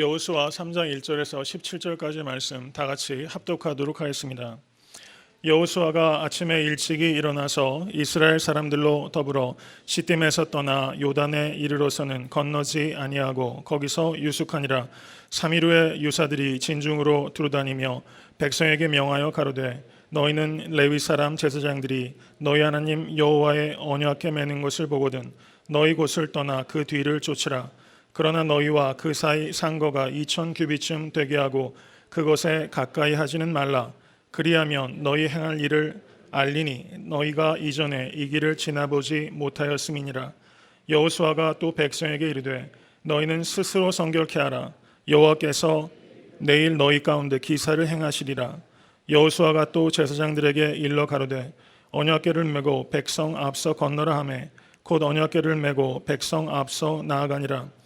여호수아 3장 1절에서 17절까지 말씀 다 같이 합독하도록 하겠습니다. 여호수아가 아침에 일찍이 일어나서 이스라엘 사람들로 더불어 시딤에서 떠나 요단에 이르러서는 건너지 아니하고 거기서 유숙하니라. 3일 후에 유사들이 진중으로 두루다니며 백성에게 명하여 가로되 너희는 레위 사람 제사장들이 너희 하나님 여호와의 언약궤 매는 것을 보거든 너희 곳을 떠나 그 뒤를 쫓으라. 그러나 너희와 그 사이 상거가 2,000 규빗쯤 되게 하고 그것에 가까이 하지는 말라. 그리하면 너희 행할 일을 알리니 너희가 이전에 이 길을 지나보지 못하였음이니라. 여호수아가 또 백성에게 이르되 너희는 스스로 성결케 하라. 여호와께서 내일 너희 가운데 기사를 행하시리라. 여호수아가 또 제사장들에게 일러 가로되 언약궤를 메고 백성 앞서 건너라 하매 곧 언약궤를 메고 백성 앞서 나아가니라.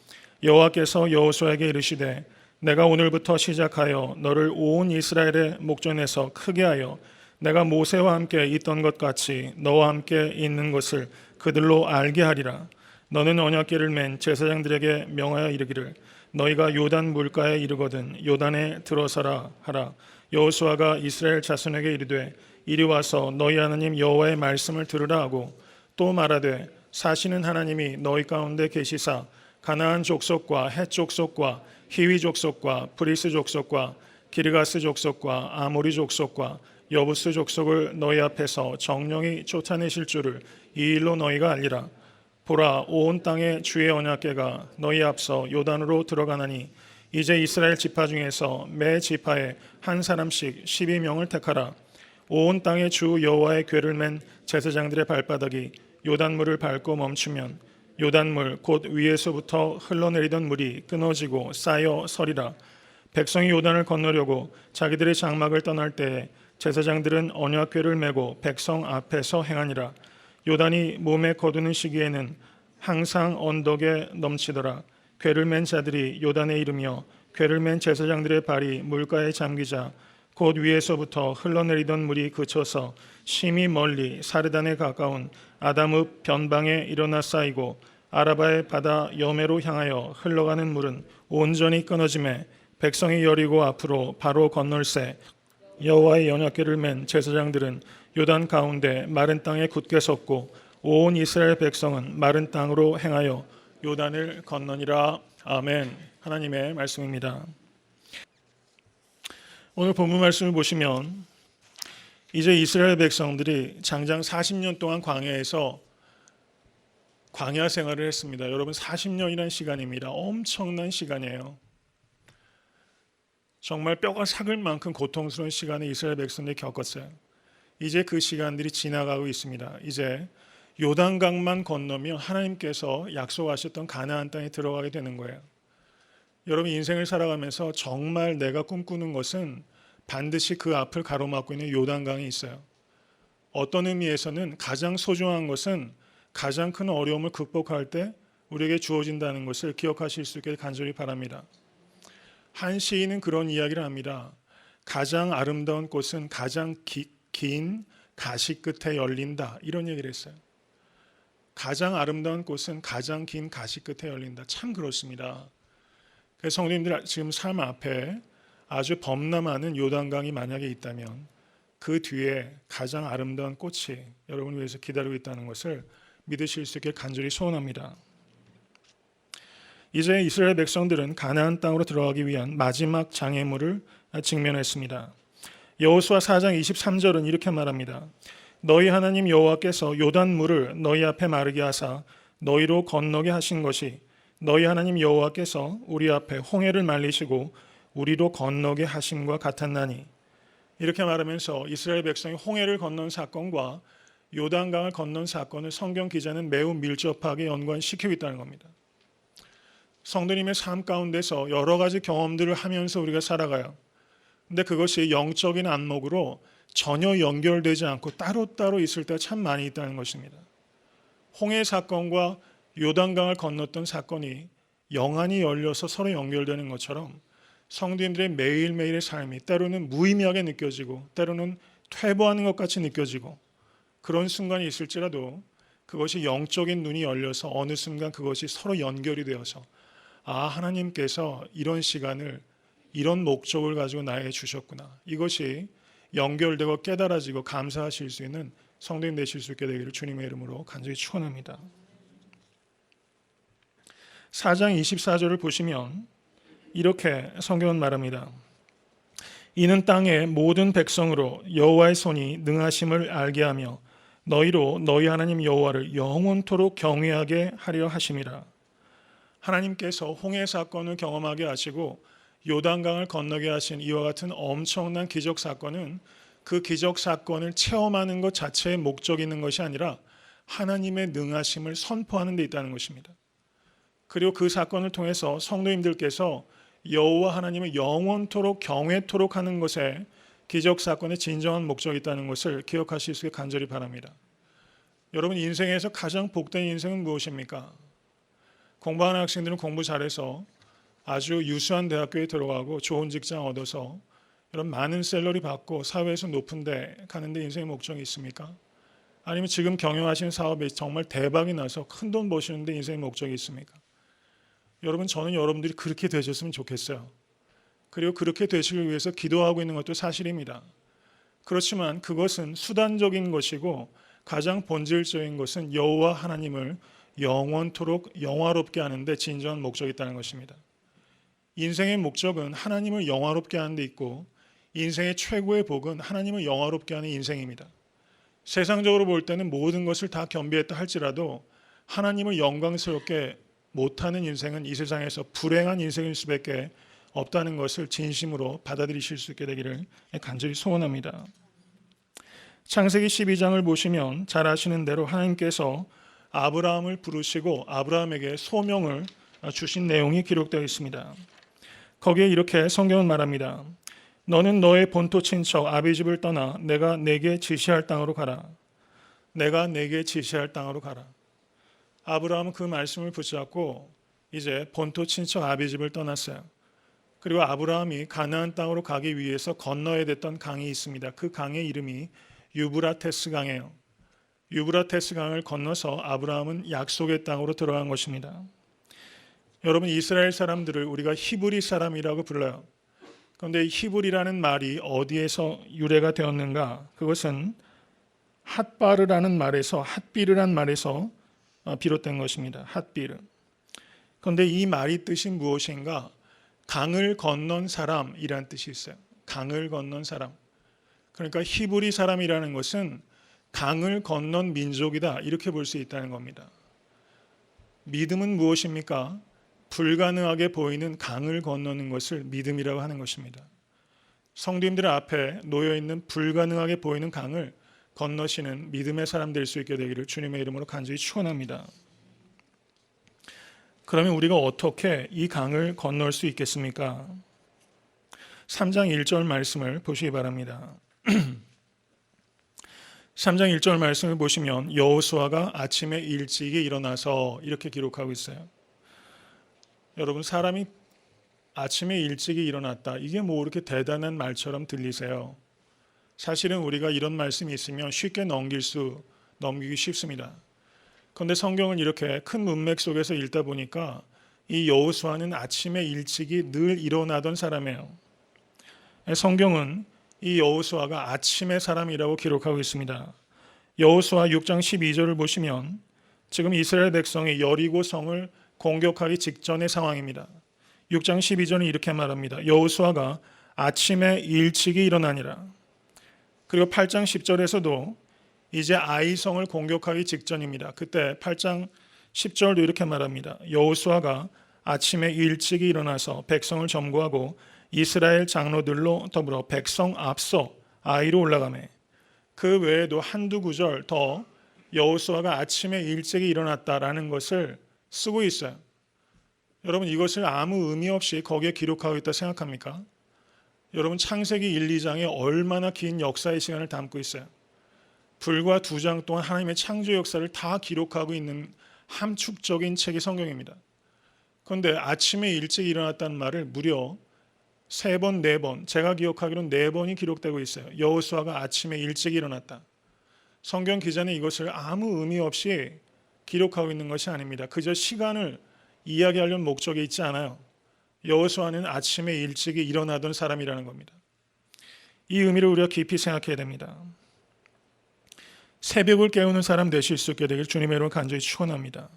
여호와께서 여호수아에게 이르시되 내가 오늘부터 시작하여 너를 온 이스라엘의 목전에서 크게 하여 내가 모세와 함께 있던 것 같이 너와 함께 있는 것을 그들로 알게 하리라. 너는 언약궤를 맨 제사장들에게 명하여 이르기를 너희가 요단 물가에 이르거든 요단에 들어서라 하라. 여호수아가 이스라엘 자손에게 이르되 이리 와서 너희 하나님 여호와의 말씀을 들으라 하고 또 말하되 사시는 하나님이 너희 가운데 계시사 가나안 족속과 헷 족속과 히위 족속과 브리스 족속과 기르가스 족속과 아모리 족속과 여부스 족속을 너희 앞에서 정령이 쫓아내실 줄을 이 일로 너희가 알리라. 보라, 온 땅에 주의 언약궤가 너희 앞서 요단으로 들어가나니 이제 이스라엘 지파 중에서 매 지파에 한 사람씩 12명을 택하라. 온 땅에 주 여호와의 궤를 맨 제사장들의 발바닥이 요단물을 밟고 멈추면 요단물 곧 위에서부터 흘러내리던 물이 끊어지고 쌓여 서리라. 백성이 요단을 건너려고 자기들의 장막을 떠날 때에 제사장들은 언약궤를 메고 백성 앞에서 행하니라. 요단이 몸에 거두는 시기에는 항상 언덕에 넘치더라. 궤를 맨 자들이 요단에 이르며 궤를 맨 제사장들의 발이 물가에 잠기자 곧 위에서부터 흘러내리던 물이 그쳐서 심히 멀리 사르단에 가까운 아담읍 변방에 일어나 쌓이고 아라바의 바다 여매로 향하여 흘러가는 물은 온전히 끊어지매 백성이 여리고 앞으로 바로 건널새 여호와의 언약궤를 맨 제사장들은 요단 가운데 마른 땅에 굳게 섰고 온 이스라엘 백성은 마른 땅으로 행하여 요단을 건너니라. 아멘. 하나님의 말씀입니다. 오늘 본문 말씀을 보시면 이제 이스라엘 백성들이 장장 40년 동안 광야에서 광야 생활을 했습니다. 여러분 40년이라는 시간입니다. 엄청난 시간이에요. 정말 뼈가 삭을 만큼 고통스러운 시간을 이스라엘 백성들이 겪었어요. 이제 그 시간들이 지나가고 있습니다. 이제 요단강만 건너면 하나님께서 약속하셨던 가나안 땅에 들어가게 되는 거예요. 여러분 인생을 살아가면서 정말 내가 꿈꾸는 것은 반드시 그 앞을 가로막고 있는 요단강이 있어요. 어떤 의미에서는 가장 소중한 것은 가장 큰 어려움을 극복할 때 우리에게 주어진다는 것을 기억하실 수 있게 간절히 바랍니다. 한 시인은 그런 이야기를 합니다. 가장 아름다운 꽃은 가장 긴 가시 끝에 열린다. 이런 얘기를 했어요. 가장 아름다운 꽃은 가장 긴 가시 끝에 열린다. 참 그렇습니다. 그래서 성도님들 지금 삶 앞에 아주 범람하는 요단강이 만약에 있다면 그 뒤에 가장 아름다운 꽃이 여러분을 위해서 기다리고 있다는 것을 믿으실 수 있게 간절히 소원합니다. 이제 이스라엘 백성들은 가나안 땅으로 들어가기 위한 마지막 장애물을 직면했습니다. 여호수아 4장 23절은 이렇게 말합니다. 너희 하나님 여호와께서 요단물을 너희 앞에 마르게 하사 너희로 건너게 하신 것이 너희 하나님 여호와께서 우리 앞에 홍해를 말리시고 우리로 건너게 하심과 같았나니. 이렇게 말하면서 이스라엘 백성이 홍해를 건넌 사건과 요단강을 건넌 사건을 성경 기자는 매우 밀접하게 연관시키고 있다는 겁니다. 성도님의 삶 가운데서 여러 가지 경험들을 하면서 우리가 살아가요. 근데 그것이 영적인 안목으로 전혀 연결되지 않고 따로따로 있을 때가 참 많이 있다는 것입니다. 홍해 사건과 요단강을 건넜던 사건이 영안이 열려서 서로 연결되는 것처럼 성도님들의 매일매일의 삶이 때로는 무의미하게 느껴지고 때로는 퇴보하는 것 같이 느껴지고 그런 순간이 있을지라도 그것이 영적인 눈이 열려서 어느 순간 그것이 서로 연결이 되어서 하나님께서 이런 시간을 이런 목적을 가지고 나에게 주셨구나. 이것이 연결되고 깨달아지고 감사하실 수 있는 성도님 되실 수 있게 되기를 주님의 이름으로 간절히 축원합니다. 4장 24절을 보시면 이렇게 성경은 말합니다. 이는 땅의 모든 백성으로 여호와의 손이 능하심을 알게 하며 너희로 너희 하나님 여호와를 영원토록 경외하게 하려 하심이라. 하나님께서 홍해 사건을 경험하게 하시고 요단강을 건너게 하신 이와 같은 엄청난 기적 사건은 그 기적 사건을 체험하는 것 자체의 목적이 있는 것이 아니라 하나님의 능하심을 선포하는 데 있다는 것입니다. 그리고 그 사건을 통해서 성도님들께서 여호와 하나님을 영원토록 경외토록 하는 것에 기적 사건의 진정한 목적이 있다는 것을 기억하실 수 있게 간절히 바랍니다. 여러분, 인생에서 가장 복된 인생은 무엇입니까? 공부하는 학생들은 공부 잘해서 아주 유수한 대학교에 들어가고 좋은 직장 얻어서 여러분 많은 샐러리 받고 사회에서 높은 데 가는데 인생의 목적이 있습니까? 아니면 지금 경영하시는 사업이 정말 대박이 나서 큰 돈 버시는데 인생의 목적이 있습니까? 여러분, 저는 여러분들이 그렇게 되셨으면 좋겠어요. 그리고 그렇게 되시기 위해서 기도하고 있는 것도 사실입니다. 그렇지만 그것은 수단적인 것이고 가장 본질적인 것은 여호와 하나님을 영원토록 영화롭게 하는데 진정한 목적이 있다는 것입니다. 인생의 목적은 하나님을 영화롭게 하는 데 있고 인생의 최고의 복은 하나님을 영화롭게 하는 인생입니다. 세상적으로 볼 때는 모든 것을 다 겸비했다 할지라도 하나님을 영광스럽게 못하는 인생은 이 세상에서 불행한 인생일 수밖에 없다는 것을 진심으로 받아들이실 수 있게 되기를 간절히 소원합니다. 창세기 12장을 보시면 잘 아시는 대로 하나님께서 아브라함을 부르시고 아브라함에게 소명을 주신 내용이 기록되어 있습니다. 거기에 이렇게 성경은 말합니다. 너는 너의 본토 친척 아비집을 떠나 내가 내게 지시할 땅으로 가라. 내가 내게 지시할 땅으로 가라. 아브라함은 그 말씀을 붙잡고 이제 본토 친척 아비집을 떠났어요. 그리고 아브라함이 가나안 땅으로 가기 위해서 건너야 됐던 강이 있습니다. 그 강의 이름이 유브라테스 강이에요. 유브라테스 강을 건너서 아브라함은 약속의 땅으로 들어간 것입니다. 여러분, 이스라엘 사람들을 우리가 히브리 사람이라고 불러요. 그런데 히브리라는 말이 어디에서 유래가 되었는가? 그것은 핫바르라는 말에서 핫비르란 말에서 비롯된 것입니다. 핫비르. 그런데 이 말이 뜻이 무엇인가? 강을 건넌 사람이란 뜻이 있어요. 강을 건넌 사람. 그러니까 히브리 사람이라는 것은 강을 건넌 민족이다, 이렇게 볼 수 있다는 겁니다. 믿음은 무엇입니까? 불가능하게 보이는 강을 건너는 것을 믿음이라고 하는 것입니다. 성도님들 앞에 놓여있는 불가능하게 보이는 강을 건너시는 믿음의 사람 될 수 있게 되기를 주님의 이름으로 간절히 축원합니다. 그러면 우리가 어떻게 이 강을 건널 수 있겠습니까? 3장 1절 말씀을 보시기 바랍니다. 3장 1절 말씀을 보시면 여호수아가 아침에 일찍이 일어나서 이렇게 기록하고 있어요. 여러분, 사람이 아침에 일찍이 일어났다, 이게 뭐 이렇게 대단한 말처럼 들리세요? 사실은 우리가 이런 말씀이 있으면 쉽게 넘기기 쉽습니다. 그런데 성경을 이렇게 큰 문맥 속에서 읽다 보니까 이 여호수아는 아침에 일찍이 늘 일어나던 사람이에요. 성경은 이 여호수아가 아침의 사람이라고 기록하고 있습니다. 여호수아 6장 12절을 보시면 지금 이스라엘 백성이 여리고 성을 공격하기 직전의 상황입니다. 6장 12절은 이렇게 말합니다. 여호수아가 아침에 일찍이 일어나니라. 그리고 8장 10절에서도 이제 아이성을 공격하기 직전입니다. 그때 8장 10절도 이렇게 말합니다. 여호수아가 아침에 일찍이 일어나서 백성을 점거하고 이스라엘 장로들로 더불어 백성 앞서 아이로 올라가매. 그 외에도 한두 구절 더 여호수아가 아침에 일찍이 일어났다라는 것을 쓰고 있어요. 여러분, 이것을 아무 의미 없이 거기에 기록하고 있다 생각합니까? 여러분, 창세기 1, 2장에 얼마나 긴 역사의 시간을 담고 있어요. 불과 2장 동안 하나님의 창조 역사를 다 기록하고 있는 함축적인 책이 성경입니다. 그런데 아침에 일찍 일어났다는 말을 무려 3번, 4번, 제가 기억하기로는 4번이 기록되고 있어요. 여호수아가 아침에 일찍 일어났다. 성경 기자는 이것을 아무 의미 없이 기록하고 있는 것이 아닙니다. 그저 시간을 이야기하려는 목적이 있지 않아요. 여호수아는 아침에 일찍이 일어나던 사람이라는 겁니다. 이 의미를 우리가 깊이 생각해야 됩니다. 새벽을 깨우는 사람 되실 수 있게 되길 주님의 이름으로 간절히 축원합니다.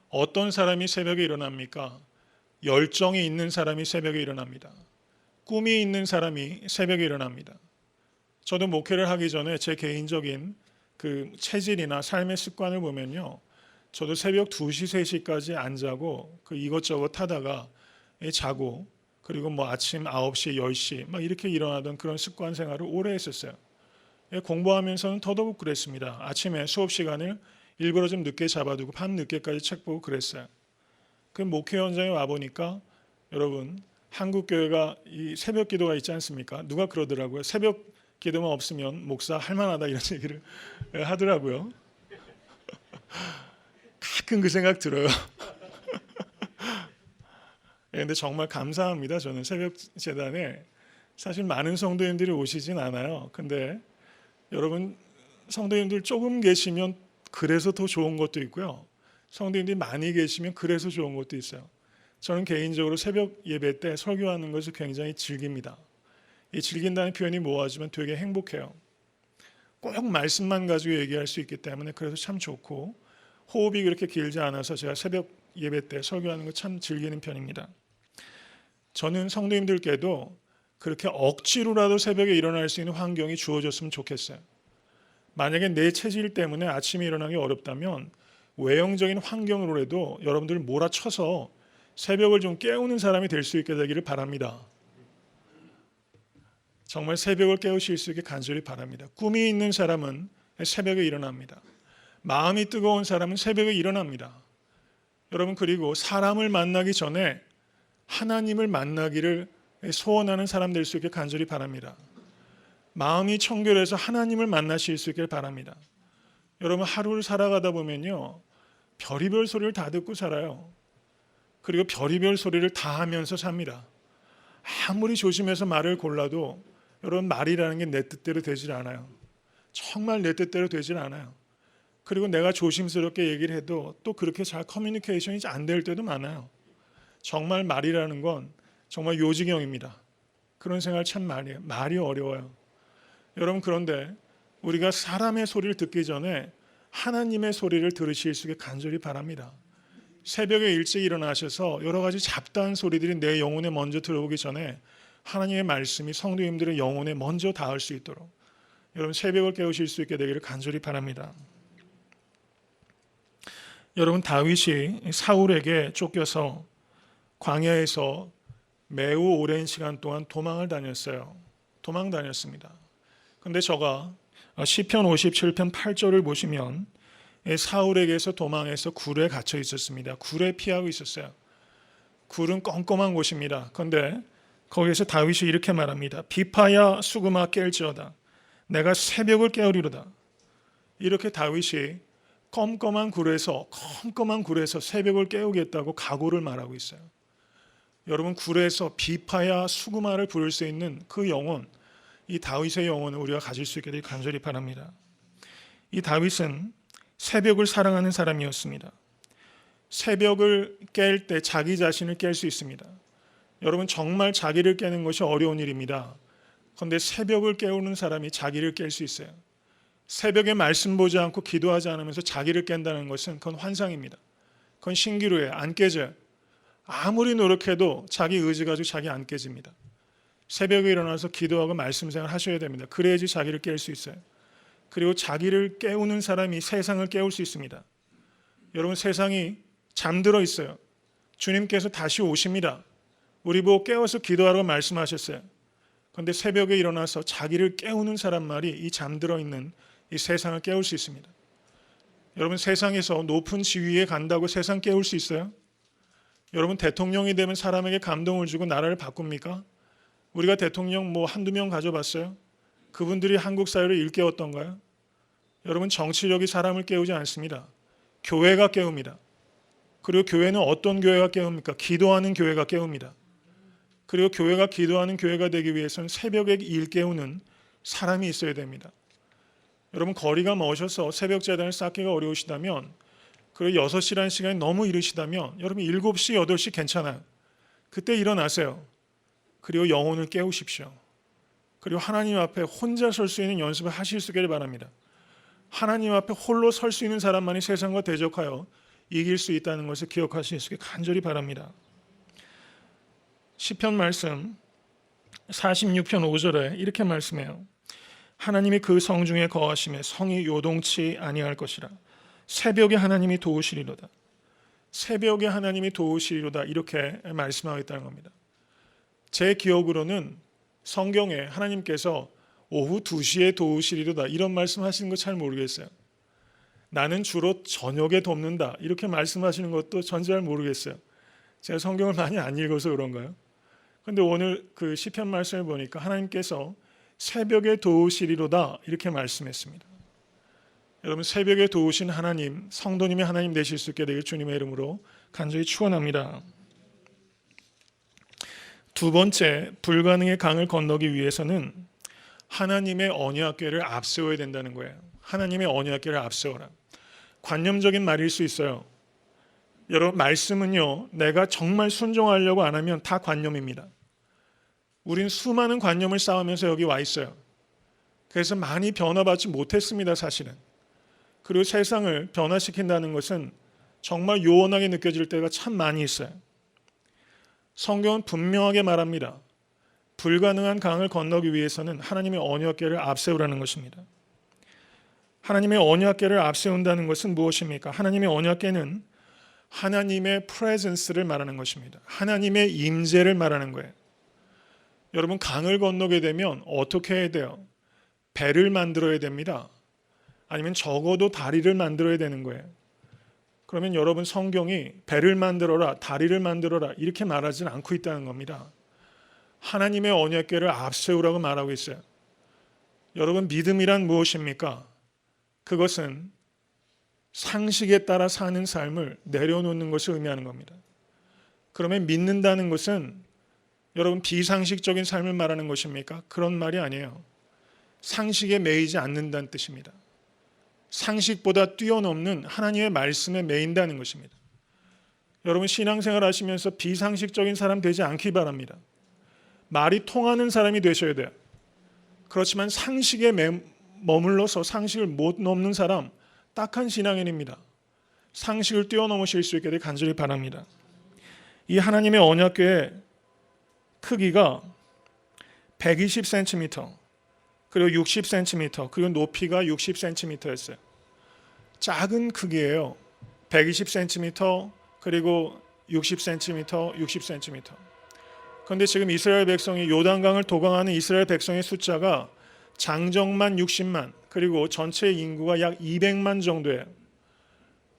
어떤 사람이 새벽에 일어납니까? 열정이 있는 사람이 새벽에 일어납니다. 꿈이 있는 사람이 새벽에 일어납니다. 저도 목회를 하기 전에 제 개인적인 그 체질이나 삶의 습관을 보면요, 저도 새벽 2시, 3시까지 안 자고 그 이것저것 하다가 자고, 그리고 뭐 아침 9시, 10시 막 이렇게 일어나던 그런 습관 생활을 오래 했었어요. 공부하면서는 더더욱 그랬습니다. 아침에 수업 시간을 일부러 좀 늦게 잡아두고 밤 늦게까지 책 보고 그랬어요. 그 목회 현장에 와 보니까 여러분, 한국 교회가 이 새벽 기도가 있지 않습니까? 누가 그러더라고요. 새벽 기도만 없으면 목사 할만하다 이런 얘기를 하더라고요. 가끔 그 생각 들어요. 근데 정말 감사합니다. 저는 새벽 재단에 사실 많은 성도님들이 오시진 않아요. 근데 여러분, 성도님들 조금 계시면 그래서 더 좋은 것도 있고요. 성도님들이 많이 계시면 그래서 좋은 것도 있어요. 저는 개인적으로 새벽 예배 때 설교하는 것을 굉장히 즐깁니다. 이 즐긴다는 표현이 모호하지만 되게 행복해요. 꼭 말씀만 가지고 얘기할 수 있기 때문에 그래서 참 좋고, 호흡이 그렇게 길지 않아서 제가 새벽 예배 때 설교하는 거 참 즐기는 편입니다. 저는 성도님들께도 그렇게 억지로라도 새벽에 일어날 수 있는 환경이 주어졌으면 좋겠어요. 만약에 내 체질 때문에 아침에 일어나기 어렵다면 외형적인 환경으로라도 여러분들을 몰아쳐서 새벽을 좀 깨우는 사람이 될 수 있게 되기를 바랍니다. 정말 새벽을 깨우실 수 있게 간절히 바랍니다. 꿈이 있는 사람은 새벽에 일어납니다. 마음이 뜨거운 사람은 새벽에 일어납니다. 여러분, 그리고 사람을 만나기 전에 하나님을 만나기를 소원하는 사람 될 수 있게 간절히 바랍니다. 마음이 청결해서 하나님을 만나실 수 있길 바랍니다. 여러분, 하루를 살아가다 보면요, 별의별 소리를 다 듣고 살아요. 그리고 별의별 소리를 다 하면서 삽니다. 아무리 조심해서 말을 골라도 여러분, 말이라는 게 내 뜻대로 되질 않아요. 정말 내 뜻대로 되질 않아요. 그리고 내가 조심스럽게 얘기를 해도 또 그렇게 잘 커뮤니케이션이 안 될 때도 많아요. 정말 말이라는 건 정말 요지경입니다. 그런 생각을 참 많이 해요. 말이 어려워요. 여러분, 그런데 우리가 사람의 소리를 듣기 전에 하나님의 소리를 들으실 수 있게 간절히 바랍니다. 새벽에 일찍 일어나셔서 여러 가지 잡다한 소리들이 내 영혼에 먼저 들어오기 전에 하나님의 말씀이 성도님들의 영혼에 먼저 닿을 수 있도록 여러분, 새벽을 깨우실 수 있게 되기를 간절히 바랍니다. 여러분, 다윗이 사울에게 쫓겨서 광야에서 매우 오랜 시간 동안 도망을 다녔어요. 도망 다녔습니다. 그런데 저가 시편 57편 8절을 보시면 사울에게서 도망해서 굴에 갇혀 있었습니다. 굴에 피하고 있었어요. 굴은 껌껌한 곳입니다. 그런데 거기에서 다윗이 이렇게 말합니다. 비파야 수금아 깰지어다. 내가 새벽을 깨우리로다. 이렇게 다윗이 껌껌한 굴에서 새벽을 깨우겠다고 각오를 말하고 있어요. 여러분, 굴에서 비파야 수금아를 부를 수 있는 그 영혼, 이 다윗의 영혼을 우리가 가질 수 있게 되길 간절히 바랍니다. 이 다윗은 새벽을 사랑하는 사람이었습니다. 새벽을 깰 때 자기 자신을 깰 수 있습니다. 여러분, 정말 자기를 깨는 것이 어려운 일입니다. 그런데 새벽을 깨우는 사람이 자기를 깰 수 있어요. 새벽에 말씀 보지 않고 기도하지 않으면서 자기를 깬다는 것은 그건 환상입니다. 그건 신기루예요. 안 깨져요. 아무리 노력해도 자기 의지 가지고 자기 안 깨집니다. 새벽에 일어나서 기도하고 말씀 생활 하셔야 됩니다. 그래야지 자기를 깰 수 있어요. 그리고 자기를 깨우는 사람이 세상을 깨울 수 있습니다. 여러분, 세상이 잠들어 있어요. 주님께서 다시 오십니다. 우리 보고 깨워서 기도하라고 말씀하셨어요. 그런데 새벽에 일어나서 자기를 깨우는 사람 말이 이 잠들어 있는 이 세상을 깨울 수 있습니다. 여러분, 세상에서 높은 지위에 간다고 세상 깨울 수 있어요? 여러분, 대통령이 되면 사람에게 감동을 주고 나라를 바꿉니까? 우리가 대통령 한두 명 가져봤어요? 그분들이 한국 사회를 일깨웠던가요? 여러분, 정치력이 사람을 깨우지 않습니다. 교회가 깨웁니다. 그리고 교회는 어떤 교회가 깨웁니까? 기도하는 교회가 깨웁니다. 그리고 교회가 기도하는 교회가 되기 위해서는 새벽에 일깨우는 사람이 있어야 됩니다. 여러분, 거리가 먼셔서 새벽 재단을 쌓기가 어려우시다면 그리고 6시라는 시간이 너무 이르시다면 여러분 7시, 8시 괜찮아요. 그때 일어나세요. 그리고 영혼을 깨우십시오. 그리고 하나님 앞에 혼자 설 수 있는 연습을 하실 수 있기를 바랍니다. 하나님 앞에 홀로 설 수 있는 사람만이 세상과 대적하여 이길 수 있다는 것을 기억하실 수 있게 간절히 바랍니다. 시편 말씀 46편 5절에 이렇게 말씀해요. 하나님이 그 성중에 거하심에 성이 요동치 아니할 것이라. 새벽에 하나님이 도우시리로다. 새벽에 하나님이 도우시리로다. 이렇게 말씀하고 있다는 겁니다. 제 기억으로는 성경에 하나님께서 오후 2시에 도우시리로다 이런 말씀하시는 거 잘 모르겠어요. 나는 주로 저녁에 돕는다 이렇게 말씀하시는 것도 전 잘 모르겠어요. 제가 성경을 많이 안 읽어서 그런가요? 그런데 오늘 그 시편 말씀을 보니까 하나님께서 새벽에 도우시리로다 이렇게 말씀했습니다. 여러분 새벽에 도우신 하나님, 성도님의 하나님 되실 수 있게 되길 주님의 이름으로 간절히 축원합니다. 두 번째, 불가능의 강을 건너기 위해서는 하나님의 언약궤를 앞세워야 된다는 거예요. 하나님의 언약궤를 앞세워라. 관념적인 말일 수 있어요. 여러분 말씀은요, 내가 정말 순종하려고 안 하면 다 관념입니다. 우린 수많은 관념을 쌓으면서 여기 와 있어요. 그래서 많이 변화받지 못했습니다, 사실은. 그리고 세상을 변화시킨다는 것은 정말 요원하게 느껴질 때가 참 많이 있어요. 성경은 분명하게 말합니다. 불가능한 강을 건너기 위해서는 하나님의 언약궤를 앞세우라는 것입니다. 하나님의 언약궤를 앞세운다는 것은 무엇입니까? 하나님의 언약궤는 하나님의 프레젠스를 말하는 것입니다. 하나님의 임재를 말하는 거예요. 여러분 강을 건너게 되면 어떻게 해야 돼요? 배를 만들어야 됩니다. 아니면 적어도 다리를 만들어야 되는 거예요. 그러면 여러분 성경이 배를 만들어라, 다리를 만들어라 이렇게 말하지는 않고 있다는 겁니다. 하나님의 언약궤를 앞세우라고 말하고 있어요. 여러분 믿음이란 무엇입니까? 그것은 상식에 따라 사는 삶을 내려놓는 것을 의미하는 겁니다. 그러면 믿는다는 것은 여러분 비상식적인 삶을 말하는 것입니까? 그런 말이 아니에요. 상식에 매이지 않는다는 뜻입니다. 상식보다 뛰어넘는 하나님의 말씀에 매인다는 것입니다. 여러분 신앙생활 하시면서 비상식적인 사람 되지 않기 바랍니다. 말이 통하는 사람이 되셔야 돼요. 그렇지만 상식에 머물러서 상식을 못 넘는 사람 딱한 신앙인입니다. 상식을 뛰어넘으실 수 있게 되길 간절히 바랍니다. 이 하나님의 언약궤의 크기가 120cm 그리고 60cm 그리고 높이가 60cm였어요. 작은 크기예요. 120cm 그리고 60cm 60cm. 그런데 지금 이스라엘 백성이 요단강을 도강하는 이스라엘 백성의 숫자가 장정만 60만 그리고 전체 인구가 약 200만 정도예요.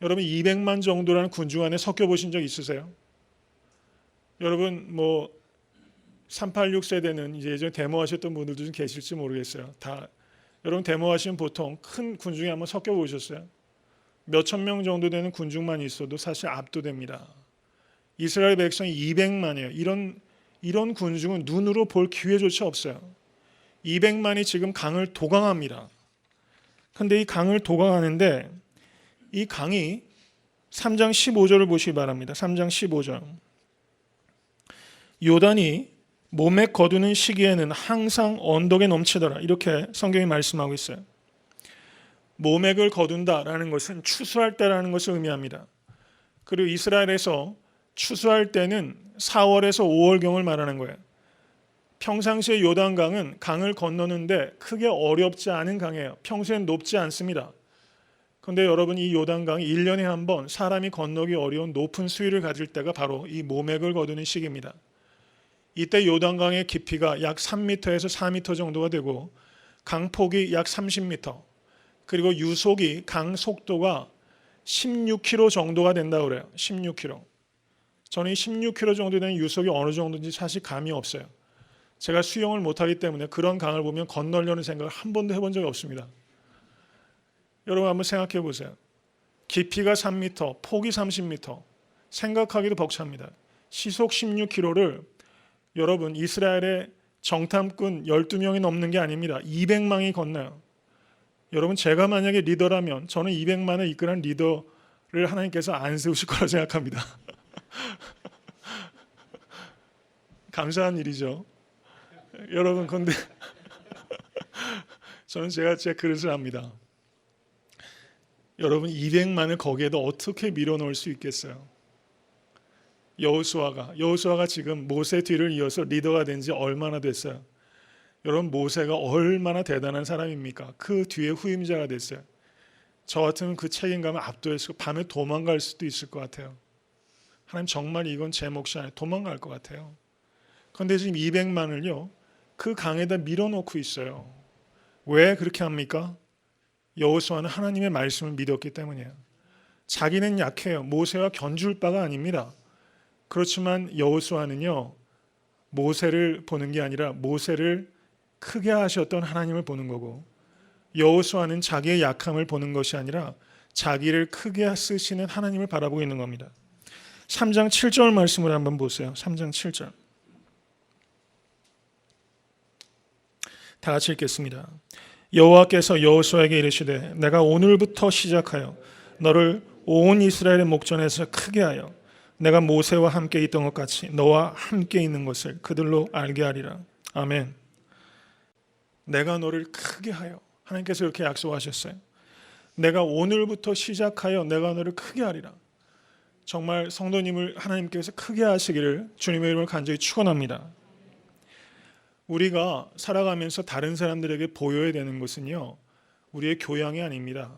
여러분 200만 정도라는 군중 안에 섞여 보신 적 있으세요? 여러분 386 세대는 이제 예전에 데모하셨던 분들도 좀 계실지 모르겠어요. 여러분 데모하시면 보통 큰 군중에 한번 섞여 보셨어요? 몇천 명 정도 되는 군중만 있어도 사실 압도됩니다. 이스라엘 백성이 200만이에요. 이런 군중은 눈으로 볼 기회조차 없어요. 200만이 지금 강을 도강합니다. 그런데 이 강을 도강하는데 이 강이 3장 15절을 보시기 바랍니다. 3장 15절. 요단이 몸에 거두는 시기에는 항상 언덕에 넘치더라. 이렇게 성경이 말씀하고 있어요. 모맥을 거둔다라는 것은 추수할 때라는 것을 의미합니다. 그리고 이스라엘에서 추수할 때는 4월에서 5월경을 말하는 거예요. 평상시에 요단강은 강을 건너는데 크게 어렵지 않은 강이에요. 평소엔 높지 않습니다. 그런데 여러분 이 요단강이 1년에 한 번 사람이 건너기 어려운 높은 수위를 가질 때가 바로 이 모맥을 거두는 시기입니다. 이때 요단강의 깊이가 약 3m에서 4m 정도가 되고 강폭이 약 30m 그리고 유속이 강 속도가 16km 정도가 된다고 그래요. 16km. 저는 이 16km 정도 되는 유속이 어느 정도인지 사실 감이 없어요. 제가 수영을 못하기 때문에 그런 강을 보면 건너려는 생각을 한 번도 해본 적이 없습니다. 여러분 한번 생각해 보세요. 깊이가 3m, 폭이 30m. 생각하기도 벅찹니다. 시속 16km를 여러분 이스라엘의 정탐꾼 12명이 넘는 게 아닙니다. 200만이 건너요. 여러분 제가 만약에 리더라면 저는 200만을 이끌는 하나님께서 안 세우실 거라 생각합니다. 감사한 일이죠. 여러분, 근데 저는 제가 제 그릇을 압니다. 여러분, 200만을 거기에도 어떻게 밀어넣을 수 있겠어요? 여호수아가 지금 모세 뒤를 이어서 리더가 된 지 얼마나 됐어요? 여러분, 모세가 얼마나 대단한 사람입니까? 그 뒤에 후임자가 됐어요. 저 같으면 그 책임감을 압도해서 밤에 도망갈 수도 있을 것 같아요. 하나님, 정말 이건 제 몫이 아니라 도망갈 것 같아요. 그런데 지금 200만을요 그 강에다 밀어넣고 있어요. 왜 그렇게 합니까? 여호수아는 하나님의 말씀을 믿었기 때문이에요. 자기는 약해요. 모세와 견줄 바가 아닙니다. 그렇지만 여호수아는요 모세를 보는 게 아니라 모세를 크게 하셨던 하나님을 보는 거고, 여호수아는 자기의 약함을 보는 것이 아니라 자기를 크게 쓰시는 하나님을 바라보고 있는 겁니다. 3장 7절 말씀을 한번 보세요. 3장 7절 다 같이 읽겠습니다. 여호와께서 여호수아에게 이르시되 내가 오늘부터 시작하여 너를 온 이스라엘의 목전에서 크게 하여 내가 모세와 함께 있던 것 같이 너와 함께 있는 것을 그들로 알게 하리라. 아멘. 내가 너를 크게 하여, 하나님께서 이렇게 약속하셨어요. 내가 오늘부터 시작하여 내가 너를 크게 하리라. 정말 성도님을 하나님께서 크게 하시기를 주님의 이름으로 간절히 축원합니다. 우리가 살아가면서 다른 사람들에게 보여야 되는 것은요 우리의 교양이 아닙니다.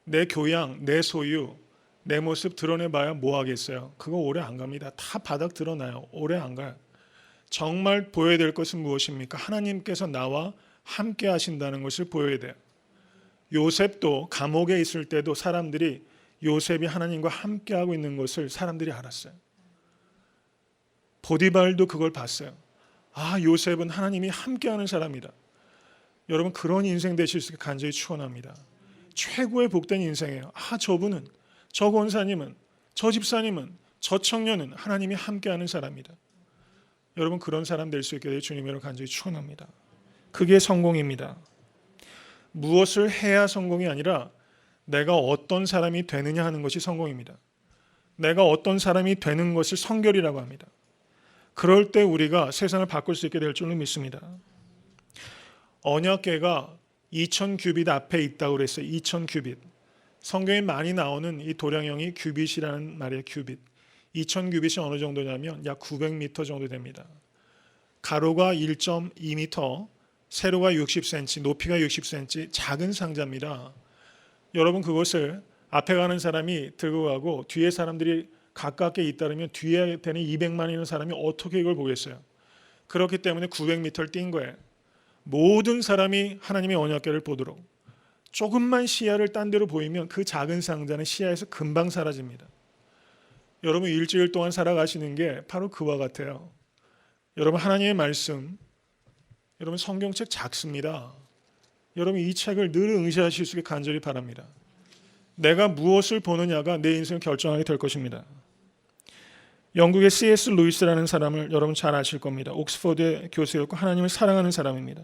내 교양, 내 소유, 내 모습 드러내봐야 뭐 하겠어요? 그거 오래 안 갑니다. 다 바닥 드러나요. 오래 안 가요. 정말 보여야 될 것은 무엇입니까? 하나님께서 나와 함께 하신다는 것을 보여야 돼요. 요셉도 감옥에 있을 때도 사람들이 요셉이 하나님과 함께 하고 있는 것을 사람들이 알았어요. 보디발도 그걸 봤어요. 아, 요셉은 하나님이 함께하는 사람이다. 여러분, 그런 인생 되실 수 있게 간절히 축원합니다. 최고의 복된 인생이에요. 아, 저분은, 저 권사님은, 저 집사님은, 저 청년은 하나님이 함께하는 사람이다. 여러분, 그런 사람 될 수 있게 되어 주님으로 간절히 축원합니다. 그게 성공입니다. 무엇을 해야 성공이 아니라 내가 어떤 사람이 되느냐 하는 것이 성공입니다. 내가 어떤 사람이 되는 것을 성결이라고 합니다. 그럴 때 우리가 세상을 바꿀 수 있게 될 줄로 믿습니다. 언약궤가 2000규빗 앞에 있다고 그랬어요. 2000규빗. 성경에 많이 나오는 이 도량형이 규빗이라는 말이에요. 규빗. 2000규빗이 어느 정도냐면 약 900m 정도 됩니다. 가로가 1.2m, 세로가 60cm, 높이가 60cm, 작은 상자입니다. 여러분, 그것을 앞에 가는 사람이 들고 가고 뒤에 사람들이 가깝게 잇따르면 뒤에 되는 200만이라는 사람이 어떻게 이걸 보겠어요? 그렇기 때문에 900m를 뛴 거예요. 모든 사람이 하나님의 언약궤를 보도록. 조금만 시야를 딴 데로 보이면 그 작은 상자는 시야에서 금방 사라집니다. 여러분, 일주일 동안 살아가시는 게 바로 그와 같아요. 여러분, 하나님의 말씀, 여러분 성경책 작습니다. 여러분, 이 책을 늘 응시하실 수 있게 간절히 바랍니다. 내가 무엇을 보느냐가 내 인생을 결정하게 될 것입니다. 영국의 C.S. 루이스라는 사람을 여러분 잘 아실 겁니다. 옥스퍼드의 교수였고 하나님을 사랑하는 사람입니다.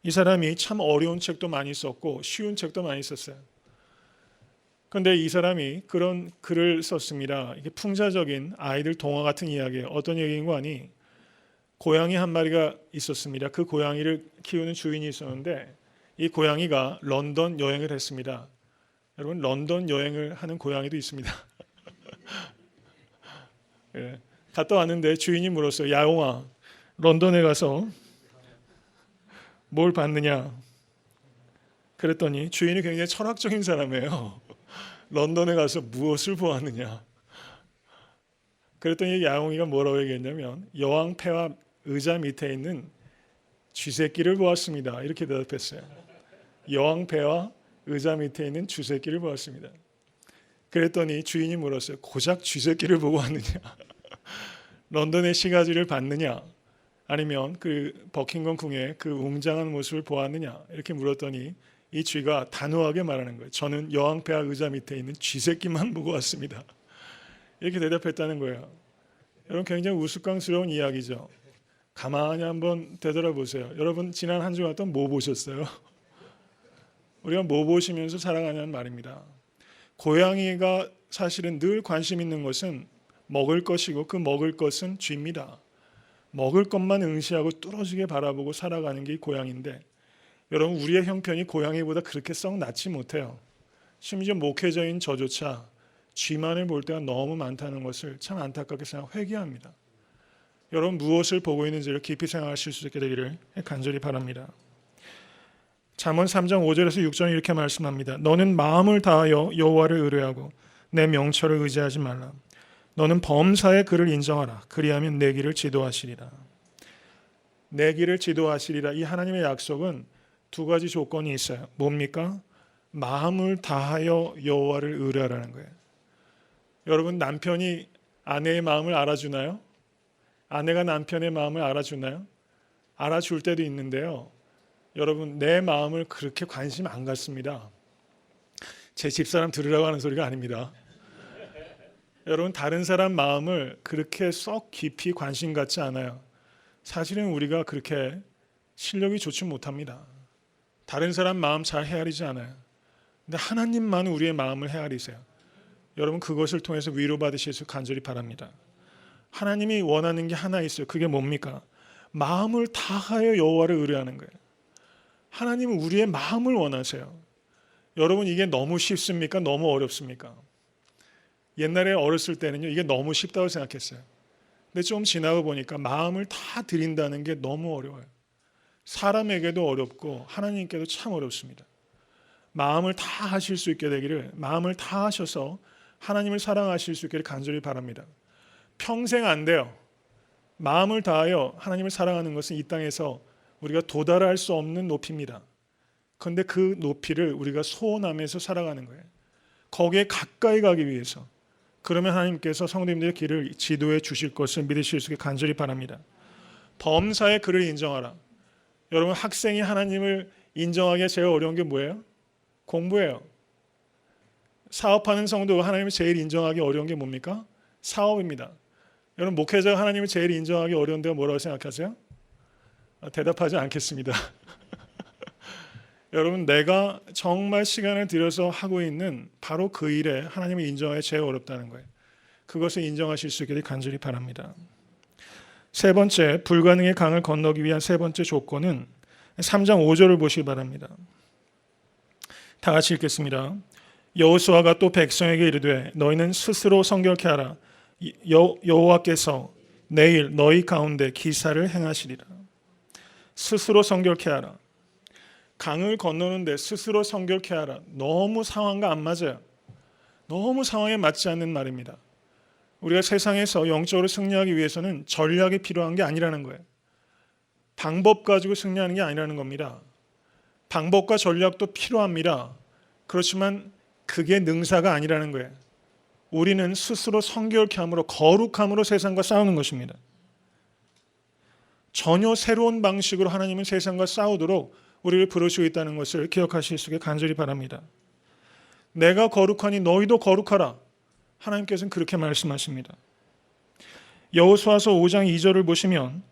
이 사람이 참 어려운 책도 많이 썼고 쉬운 책도 많이 썼어요. 그런데 이 사람이 그런 글을 썼습니다. 이게 풍자적인 아이들 동화 같은 이야기예요. 어떤 얘기인가 하니 고양이 한 마리가 있었습니다. 그 고양이를 키우는 주인이 있었는데 이 고양이가 런던 여행을 했습니다. 여러분, 런던 여행을 하는 고양이도 있습니다. 예, 갔다 왔는데 주인이 물었어요. 야옹아, 런던에 가서 뭘 봤느냐? 그랬더니 주인이 굉장히 철학적인 사람이에요. 런던에 가서 무엇을 보았느냐? 그랬더니 야옹이가 뭐라고 얘기했냐면 여왕 폐와 의자 밑에 있는 쥐새끼를 보았습니다. 이렇게 대답했어요. 여왕 폐와 의자 밑에 있는 쥐새끼를 보았습니다. 그랬더니 주인이 물었어요. 고작 쥐새끼를 보고 왔느냐? 런던의 시가지를 봤느냐? 아니면 그 버킹엄 궁의 그 웅장한 모습을 보았느냐? 이렇게 물었더니 이 쥐가 단호하게 말하는 거예요. 저는 여왕 폐하 의자 밑에 있는 쥐새끼만 보고 왔습니다. 이렇게 대답했다는 거예요. 여러분, 굉장히 우스꽝스러운 이야기죠. 가만히 한번 되돌아보세요. 여러분, 지난 한 주간 뭐 보셨어요? 우리가 뭐 보시면서 살아가냐는 말입니다. 고양이가 사실은 늘 관심 있는 것은 먹을 것이고 그 먹을 것은 쥐입니다. 먹을 것만 응시하고 뚫어지게 바라보고 살아가는 게 고양이인데, 여러분 우리의 형편이 고양이보다 그렇게 썩 낫지 못해요. 심지어 목회자인 저조차 쥐만을 볼 때가 너무 많다는 것을 참 안타깝게 회개합니다. 여러분 무엇을 보고 있는지를 깊이 생각하실 수 있게 되기를 간절히 바랍니다. 잠언 3장 5절에서 6절은 이렇게 말씀합니다. 너는 마음을 다하여 여호와를 의뢰하고 내 명철을 의지하지 말라. 너는 범사의 그를 인정하라. 그리하면 내 길을 지도하시리라. 내 길을 지도하시리라. 이 하나님의 약속은 두 가지 조건이 있어요. 뭡니까? 마음을 다하여 여호와를 의뢰하라는 거예요. 여러분 남편이 아내의 마음을 알아주나요? 아내가 남편의 마음을 알아주나요? 알아줄 때도 있는데요. 여러분 내 마음을 그렇게 관심 안 갖습니다. 제 집사람 들으라고 하는 소리가 아닙니다. 여러분 다른 사람 마음을 그렇게 썩 깊이 관심 갖지 않아요. 사실은 우리가 그렇게 실력이 좋지 못합니다. 다른 사람 마음 잘 헤아리지 않아요. 근데 하나님만 우리의 마음을 헤아리세요. 여러분 그것을 통해서 위로받으실 수 간절히 바랍니다. 하나님이 원하는 게 하나 있어요. 그게 뭡니까? 마음을 다하여 여호와를 의뢰하는 거예요. 하나님은 우리의 마음을 원하세요. 여러분 이게 너무 쉽습니까? 너무 어렵습니까? 옛날에 어렸을 때는요 이게 너무 쉽다고 생각했어요. 근데 좀 지나고 보니까 마음을 다 드린다는 게 너무 어려워요. 사람에게도 어렵고 하나님께도 참 어렵습니다. 마음을 다 하실 수 있게 되기를, 마음을 다 하셔서 하나님을 사랑하실 수 있기를 간절히 바랍니다. 평생 안 돼요. 마음을 다하여 하나님을 사랑하는 것은 이 땅에서 우리가 도달할 수 없는 높이입니다. 그런데 그 높이를 우리가 소원하면서 살아가는 거예요. 거기에 가까이 가기 위해서. 그러면 하나님께서 성도님들의 길을 지도해 주실 것을 믿으실 수 있게 간절히 바랍니다. 범사의 그를 인정하라. 여러분 학생이 하나님을 인정하기가 제일 어려운 게 뭐예요? 공부예요. 사업하는 성도가 하나님을 제일 인정하기 어려운 게 뭡니까? 사업입니다. 여러분 목회자가 하나님을 제일 인정하기 어려운 데가 뭐라고 생각하세요? 대답하지 않겠습니다. 여러분 내가 정말 시간을 들여서 하고 있는 바로 그 일에 하나님을 인정하기 제일 어렵다는 거예요. 그것을 인정하실 수 있기를 간절히 바랍니다. 세 번째, 불가능의 강을 건너기 위한 세 번째 조건은 3장 5절을 보시기 바랍니다. 다 같이 읽겠습니다. 여호수아가 또 백성에게 이르되 너희는 스스로 성결케 하라. 여호와께서 내일 너희 가운데 기사를 행하시리라. 스스로 성결케 하라. 강을 건너는데 스스로 성결케 하라. 너무 상황과 안 맞아요. 너무 상황에 맞지 않는 말입니다. 우리가 세상에서 영적으로 승리하기 위해서는 전략이 필요한 게 아니라는 거예요. 방법 가지고 승리하는 게 아니라는 겁니다. 방법과 전략도 필요합니다. 그렇지만 그게 능사가 아니라는 거예요. 우리는 스스로 성결케 함으로, 거룩함으로 세상과 싸우는 것입니다. 전혀 새로운 방식으로 하나님은 세상과 싸우도록 우리를 부르시고 있다는 것을 기억하실 수 있게 간절히 바랍니다. 내가 거룩하니 너희도 거룩하라. 하나님께서는 그렇게 말씀하십니다. 여호수아서 5장 2절을 보시면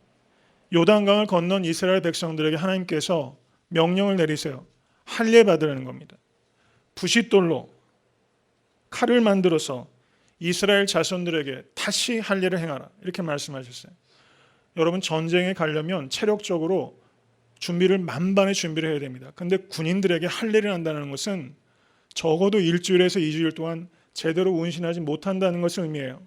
요단강을 건넌 이스라엘 백성들에게 하나님께서 명령을 내리세요. 할례 받으라는 겁니다. 부싯돌로 칼을 만들어서 이스라엘 자손들에게 다시 할례를 행하라. 이렇게 말씀하셨어요. 여러분 전쟁에 가려면 체력적으로 준비를 만반의 준비를 해야 됩니다. 그런데 군인들에게 할례를 한다는 것은 적어도 일주일에서 2주일 동안 제대로 운신하지 못한다는 것을 의미해요.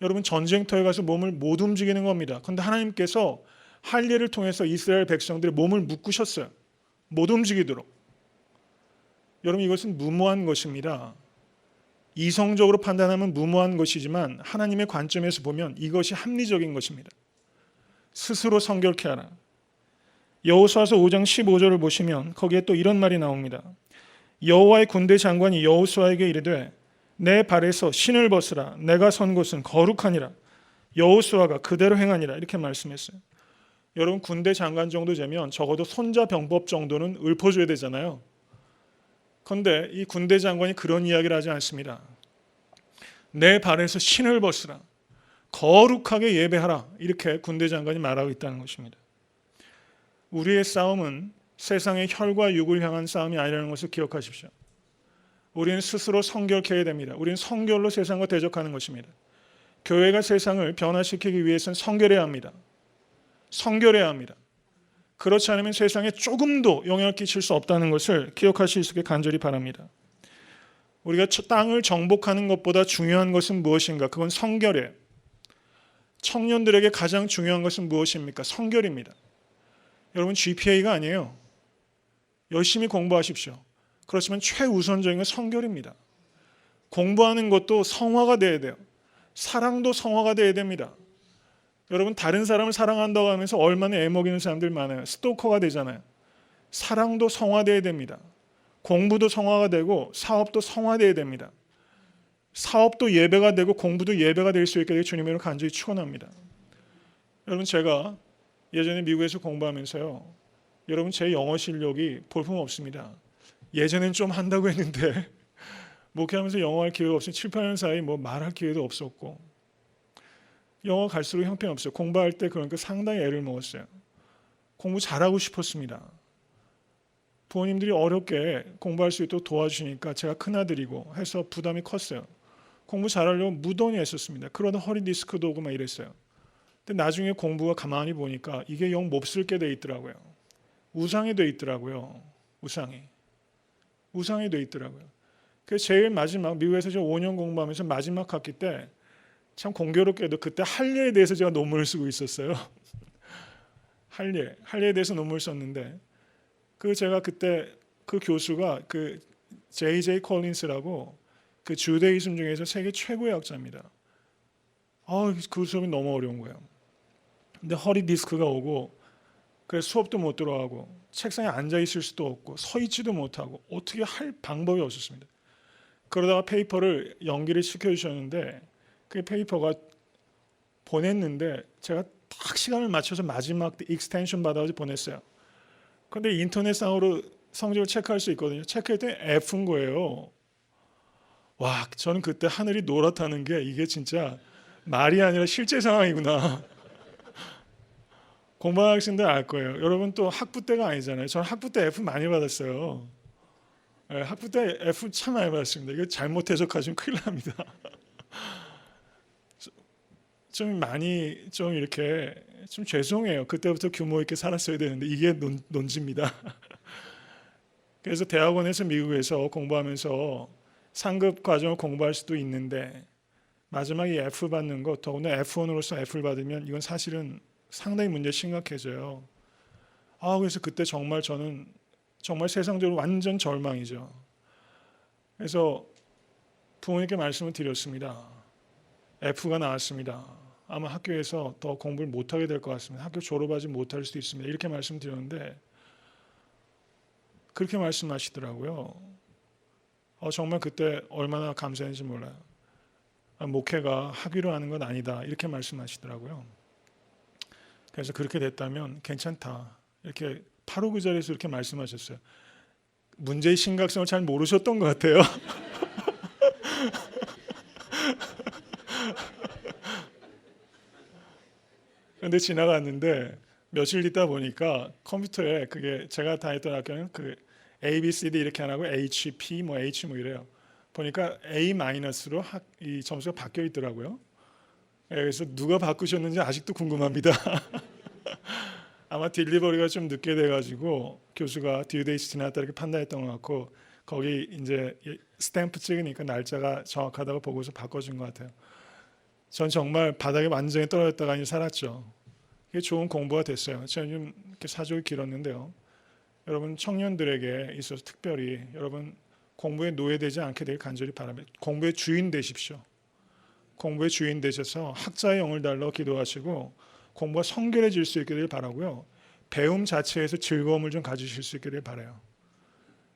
여러분 전쟁터에 가서 몸을 못 움직이는 겁니다. 그런데 하나님께서 할례를 통해서 이스라엘 백성들의 몸을 묶으셨어요. 못 움직이도록. 여러분 이것은 무모한 것입니다. 이성적으로 판단하면 무모한 것이지만 하나님의 관점에서 보면 이것이 합리적인 것입니다. 스스로 성결케 하라. 여호수아서 5장 15절을 보시면 거기에 또 이런 말이 나옵니다. 여호와의 군대 장관이 여호수아에게 이르되 내 발에서 신을 벗으라. 내가 선 곳은 거룩하니라. 여호수아가 그대로 행하니라. 이렇게 말씀했어요. 여러분 군대 장관 정도 되면 적어도 손자병법 정도는 읊어줘야 되잖아요. 그런데 이 군대 장관이 그런 이야기를 하지 않습니다. 내 발에서 신을 벗으라. 거룩하게 예배하라. 이렇게 군대 장관이 말하고 있다는 것입니다. 우리의 싸움은 세상의 혈과 육을 향한 싸움이 아니라는 것을 기억하십시오. 우리는 스스로 성결케 해야 됩니다. 우리는 성결로 세상과 대적하는 것입니다. 교회가 세상을 변화시키기 위해서는 성결해야 합니다. 성결해야 합니다. 그렇지 않으면 세상에 조금도 영향을 끼칠 수 없다는 것을 기억하실 수 있게 간절히 바랍니다. 우리가 땅을 정복하는 것보다 중요한 것은 무엇인가? 그건 성결이에요. 청년들에게 가장 중요한 것은 무엇입니까? 성결입니다. 여러분, GPA가 아니에요. 열심히 공부하십시오. 그렇지만 최우선적인 건 성결입니다. 공부하는 것도 성화가 돼야 돼요. 사랑도 성화가 돼야 됩니다. 여러분, 다른 사람을 사랑한다고 하면서 얼마나 애먹이는 사람들 많아요. 스토커가 되잖아요. 사랑도 성화돼야 됩니다. 공부도 성화가 되고 사업도 성화돼야 됩니다. 사업도 예배가 되고 공부도 예배가 될 수 있게 되길 주님으로 간절히 축원합니다. 여러분, 제가 예전에 미국에서 공부하면서요, 여러분, 제 영어 실력이 볼품없습니다. 예전엔 좀 한다고 했는데 목회하면서 영어할 기회가 없으니 7, 8년 사이 뭐 말할 기회도 없었고, 영어 갈수록 형편없어요. 공부할 때 그러니까 상당히 애를 먹었어요. 공부 잘하고 싶었습니다. 부모님들이 어렵게 공부할 수 있도록 도와주시니까 제가 큰아들이고 해서 부담이 컸어요. 공부 잘하려고 무던히 애썼습니다. 그러다 허리 디스크도 오고 막 이랬어요. 근데 나중에 공부가 가만히 보니까 이게 영 몹쓸게 돼 있더라고요. 우상이 돼 있더라고요. 우상이 돼 있더라고요. 그래서 제일 마지막, 미국에서 제가 5년 공부하면서 마지막 학기 때 참 공교롭게도 그때 할례에 대해서 제가 논문을 쓰고 있었어요. 할례에 대해서 논문을 썼는데, 제가 그때 그 교수가 그 J.J. 콜린스라고 그 주데이즘 중에서 세계 최고의 학자입니다. 그 수업이 너무 어려운 거예요. 근데 허리 디스크가 오고, 그래서 수업도 못 들어가고 책상에 앉아 있을 수도 없고 서 있지도 못하고 어떻게 할 방법이 없었습니다. 그러다가 페이퍼를 연기를 시켜주셨는데, 그 페이퍼가 보냈는데 제가 딱 시간을 맞춰서 마지막 때 익스텐션 받아서 보냈어요. 그런데 인터넷상으로 성적을 체크할 수 있거든요. 체크했더니 F인 거예요. 와, 저는 그때 하늘이 노랗다는 게 이게 진짜 말이 아니라 실제 상황이구나. 공부하는 학생들 알 거예요. 여러분, 또 학부 때가 아니잖아요. 저는 학부 때 F 많이 받았어요. 네, 학부 때 F 참 많이 받았습니다. 이거 잘못 해석하시면 큰일 납니다. 좀 이렇게 좀 죄송해요. 그때부터 규모 있게 살았어야 되는데 이게 논지입니다. 그래서 대학원에서 미국에서 공부하면서 상급 과정을 공부할 수도 있는데 마지막에 F 받는 것, 더군다나 F1으로서 F를 받으면 이건 사실은 상당히 문제 심각해져요. 그래서 그때 정말 저는 정말 세상적으로 완전 절망이죠. 그래서 부모님께 말씀을 드렸습니다. F가 나왔습니다. 아마 학교에서 더 공부를 못하게 될 것 같습니다. 학교 졸업하지 못할 수도 있습니다. 이렇게 말씀드렸는데 그렇게 말씀하시더라고요. 정말 그때 얼마나 감사했는지 몰라요. 목회가 학위로 하는 건 아니다, 이렇게 말씀하시더라고요. 그래서 그렇게 됐다면 괜찮다, 이렇게 바로 그 자리에서 이렇게 말씀하셨어요. 문제의 심각성을 잘 모르셨던 것 같아요. 그런데 지나갔는데 며칠 있다 보니까 컴퓨터에, 그게 제가 다녔던 학교는 그 A, B, C, D 이렇게 안 하고 H, P, H 이래요. 보니까 A-로 이 점수가 바뀌어 있더라고요. 그래서 누가 바꾸셨는지 아직도 궁금합니다. 아마 딜리버리가 좀 늦게 돼가지고 교수가 듀데이트 지났다 이렇게 판단했던 것 같고, 거기 이제 스탬프 찍으니까 날짜가 정확하다고 보고서 바꿔준 것 같아요. 전 정말 바닥에 완전히 떨어졌다가 살았죠. 이게 좋은 공부가 됐어요. 저는 좀 이렇게 사족이 길었는데요. 여러분, 청년들에게 있어서 특별히 여러분 공부에 노예되지 않게 되길 간절히 바랍니다. 공부의 주인 되십시오. 공부의 주인 되셔서 학자의 영을 달러 기도하시고 공부가 성결해질 수 있게 되길 바라고요. 배움 자체에서 즐거움을 좀 가지실 수 있게 되길 바라요.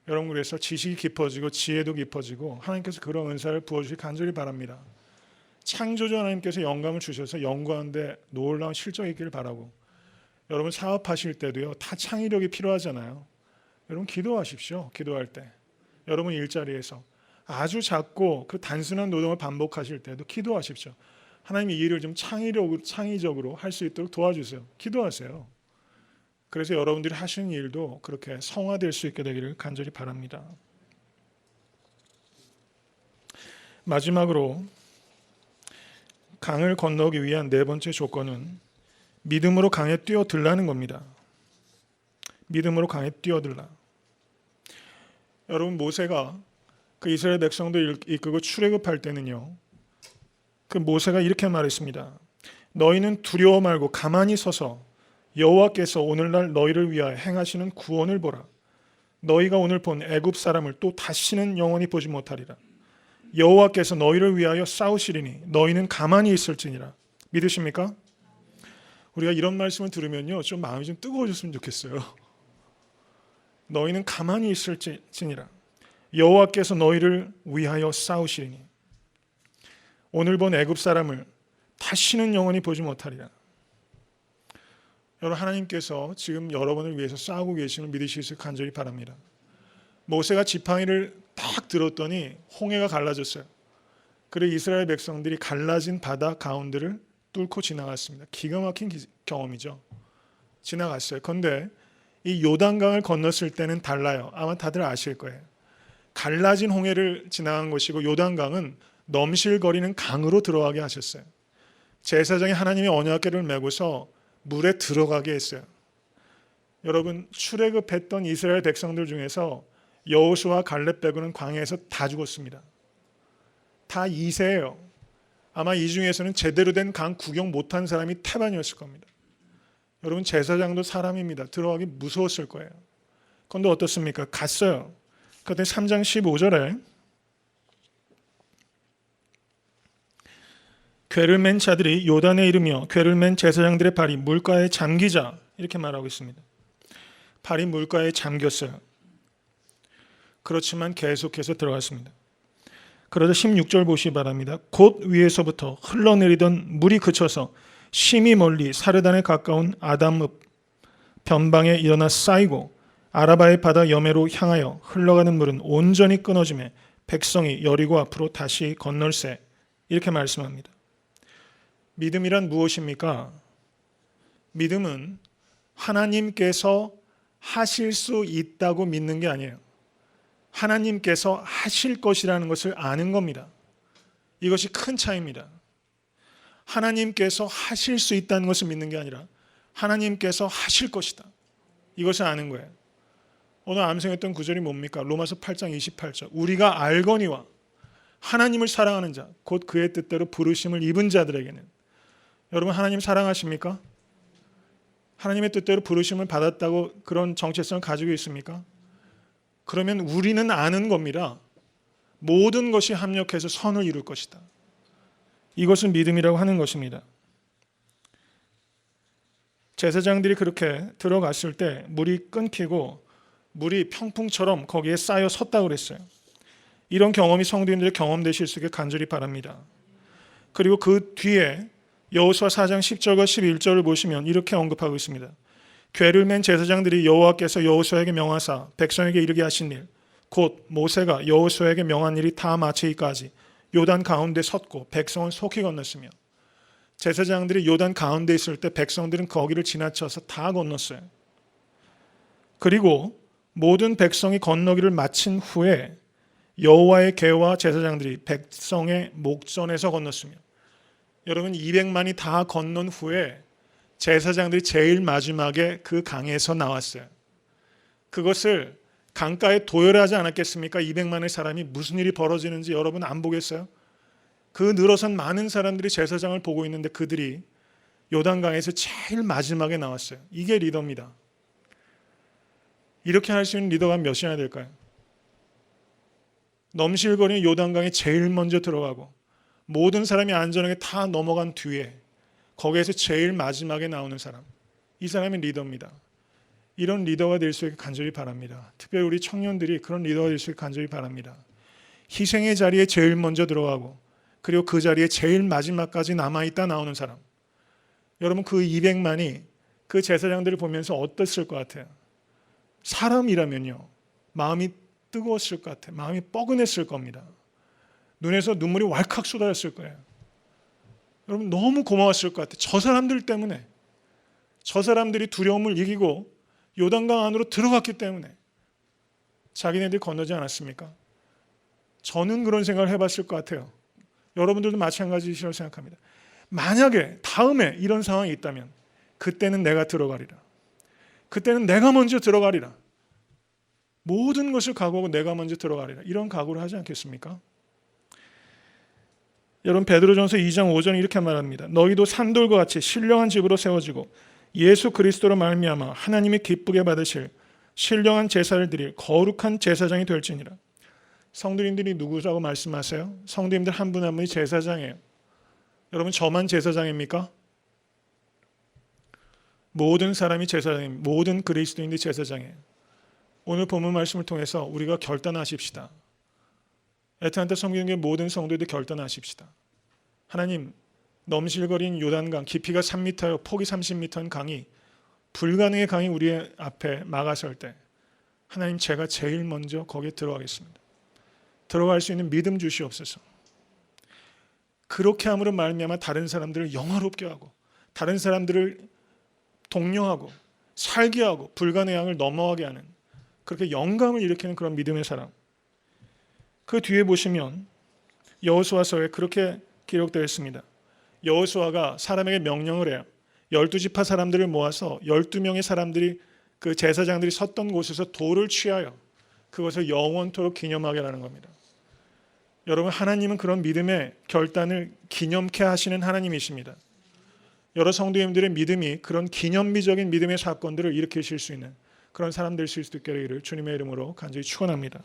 여러분, 그래서 지식이 깊어지고 지혜도 깊어지고 하나님께서 그런 은사를 부어주시길 간절히 바랍니다. 창조주 하나님께서 영감을 주셔서 연구하는데 놀라운 실적이 있기를 바라고, 여러분 사업하실 때도요, 다 창의력이 필요하잖아요. 여러분 기도하십시오. 기도할 때 여러분 일자리에서 아주 작고 그 단순한 노동을 반복하실 때도 기도하십시오. 하나님 이 일을 좀 창의적으로 할 수 있도록 도와주세요. 기도하세요. 그래서 여러분들이 하시는 일도 그렇게 성화될 수 있게 되기를 간절히 바랍니다. 마지막으로 강을 건너기 위한 네 번째 조건은 믿음으로 강에 뛰어들라는 겁니다. 믿음으로 강에 뛰어들라. 여러분, 모세가 그 이스라엘 백성들 이끌고 출애굽할 때는요, 그 모세가 이렇게 말했습니다. 너희는 두려워 말고 가만히 서서 여호와께서 오늘날 너희를 위하여 행하시는 구원을 보라. 너희가 오늘 본 애굽 사람을 또 다시는 영원히 보지 못하리라. 여호와께서 너희를 위하여 싸우시리니 너희는 가만히 있을지니라. 믿으십니까? 우리가 이런 말씀을 들으면요, 좀 마음이 좀 뜨거워졌으면 좋겠어요. 너희는 가만히 있을지니라. 여호와께서 너희를 위하여 싸우시리니 오늘 본 애굽 사람을 다시는 영원히 보지 못하리라. 여러분, 하나님께서 지금 여러분을 위해서 싸우고 계심을 믿으시길 간절히 바랍니다. 모세가 지팡이를 딱 들었더니 홍해가 갈라졌어요. 그리고 이스라엘 백성들이 갈라진 바다 가운데를 뚫고 지나갔습니다. 기가 막힌 경험이죠. 지나갔어요. 그런데 이 요단강을 건넜을 때는 달라요. 아마 다들 아실 거예요. 갈라진 홍해를 지나간 것이고 요단강은 넘실거리는 강으로 들어가게 하셨어요. 제사장이 하나님의 언약궤를 메고서 물에 들어가게 했어요. 여러분, 출애굽했던 이스라엘 백성들 중에서 여호수아 갈렙 빼고는 광야에서 다 죽었습니다. 다 2세예요. 아마 이 중에서는 제대로 된 강 구경 못한 사람이 태반이었을 겁니다. 여러분, 제사장도 사람입니다. 들어가기 무서웠을 거예요. 그런데 어떻습니까? 갔어요. 그때 3장 15절에 궤를 맨 자들이 요단에 이르며 궤를 맨 제사장들의 발이 물가에 잠기자 이렇게 말하고 있습니다. 발이 물가에 잠겼어요. 그렇지만 계속해서 들어갔습니다. 그러자 16절 보시기 바랍니다. 곧 위에서부터 흘러내리던 물이 그쳐서 심히 멀리 사르단에 가까운 아담읍 변방에 일어나 쌓이고 아라바의 바다 여매로 향하여 흘러가는 물은 온전히 끊어지매 백성이 여리고 앞으로 다시 건널세 이렇게 말씀합니다. 믿음이란 무엇입니까? 믿음은 하나님께서 하실 수 있다고 믿는 게 아니에요. 하나님께서 하실 것이라는 것을 아는 겁니다. 이것이 큰 차이입니다. 하나님께서 하실 수 있다는 것을 믿는 게 아니라 하나님께서 하실 것이다. 이것을 아는 거예요. 오늘 암송했던 구절이 뭡니까? 로마서 8장 28절. 우리가 알거니와 하나님을 사랑하는 자, 곧 그의 뜻대로 부르심을 입은 자들에게는. 여러분, 하나님 사랑하십니까? 하나님의 뜻대로 부르심을 받았다고 그런 정체성을 가지고 있습니까? 그러면 우리는 아는 겁니다. 모든 것이 합력해서 선을 이룰 것이다. 이것을 믿음이라고 하는 것입니다. 제사장들이 그렇게 들어갔을 때 물이 끊기고 물이 평풍처럼 거기에 쌓여 섰다고 그랬어요. 이런 경험이 성도인들의 경험되실 수 있게 간절히 바랍니다. 그리고 그 뒤에 여호수아 4장 10절과 11절을 보시면 이렇게 언급하고 있습니다. 궤를 맨 제사장들이 여호와께서 여호수아에게 명하사 백성에게 이르게 하신 일, 곧 모세가 여호수아에게 명한 일이 다 마치기까지 요단 가운데 섰고 백성은 속히 건넜으며, 제사장들이 요단 가운데 있을 때 백성들은 거기를 지나쳐서 다 건넜어요. 그리고 모든 백성이 건너기를 마친 후에 여호와의 궤와 제사장들이 백성의 목전에서 건넜으며, 여러분 200만이 다 건넌 후에 제사장들이 제일 마지막에 그 강에서 나왔어요. 그것을 강가에 도열하지 않았겠습니까? 200만의 사람이 무슨 일이 벌어지는지 여러분 안 보겠어요? 그 늘어선 많은 사람들이 제사장을 보고 있는데 그들이 요단강에서 제일 마지막에 나왔어요. 이게 리더입니다. 이렇게 할 수 있는 리더가 몇이나 될까요? 넘실거리는 요단강에 제일 먼저 들어가고 모든 사람이 안전하게 다 넘어간 뒤에 거기에서 제일 마지막에 나오는 사람, 이 사람이 리더입니다. 이런 리더가 될 수 있게 간절히 바랍니다. 특별히 우리 청년들이 그런 리더가 될 수 있게 간절히 바랍니다. 희생의 자리에 제일 먼저 들어가고 그리고 그 자리에 제일 마지막까지 남아있다 나오는 사람. 여러분, 그 200만이 그 제사장들을 보면서 어땠을 것 같아요? 사람이라면요, 마음이 뜨거웠을 것 같아요. 마음이 뻐근했을 겁니다. 눈에서 눈물이 왈칵 쏟아졌을 거예요. 여러분, 너무 고마웠을 것 같아요. 저 사람들 때문에, 저 사람들이 두려움을 이기고 요단강 안으로 들어갔기 때문에 자기네들이 건너지 않았습니까? 저는 그런 생각을 해봤을 것 같아요. 여러분들도 마찬가지시라고 생각합니다. 만약에 다음에 이런 상황이 있다면 그때는 내가 들어가리라. 그때는 내가 먼저 들어가리라. 모든 것을 각오하고 내가 먼저 들어가리라. 이런 각오를 하지 않겠습니까? 여러분 베드로전서 2장 5절에 이렇게 말합니다. 너희도 산돌과 같이 신령한 집으로 세워지고 예수 그리스도로 말미암아 하나님이 기쁘게 받으실 신령한 제사를 드릴 거룩한 제사장이 될지니라. 성도님들이 누구라고 말씀하세요? 성도님들 한 분 한 분이 제사장이에요. 여러분 저만 제사장입니까? 모든 사람이 제사장입니다. 모든 그리스도인들이 제사장이에요. 오늘 본문 말씀을 통해서 우리가 결단하십시다. 애타한테 섬기는 게 모든 성도들 결단하십시다. 하나님, 넘실거린 요단강 깊이가 3m요 폭이 30m인 강이 불가능의 강이 우리 앞에 막아설 때 하나님 제가 제일 먼저 거기에 들어가겠습니다. 들어갈 수 있는 믿음 주시옵소서. 그렇게 함으로 말미암아 다른 사람들을 영화롭게 하고 다른 사람들을 독려하고 살게 하고 불가능의 강을 넘어가게 하는 그렇게 영감을 일으키는 그런 믿음의 사람. 그 뒤에 보시면 여호수아서에 그렇게 기록되어 있습니다. 여호수아가 사람에게 명령을 해요. 12지파 사람들을 모아서 12명의 사람들이 그 제사장들이 섰던 곳에서 돌을 취하여 그것을 영원토록 기념하게 하는 겁니다. 여러분 하나님은 그런 믿음의 결단을 기념케 하시는 하나님이십니다. 여러 성도님들의 믿음이 그런 기념비적인 믿음의 사건들을 일으키실 수 있는 그런 사람 될 수 있게 되기를 주님의 이름으로 간절히 축원합니다.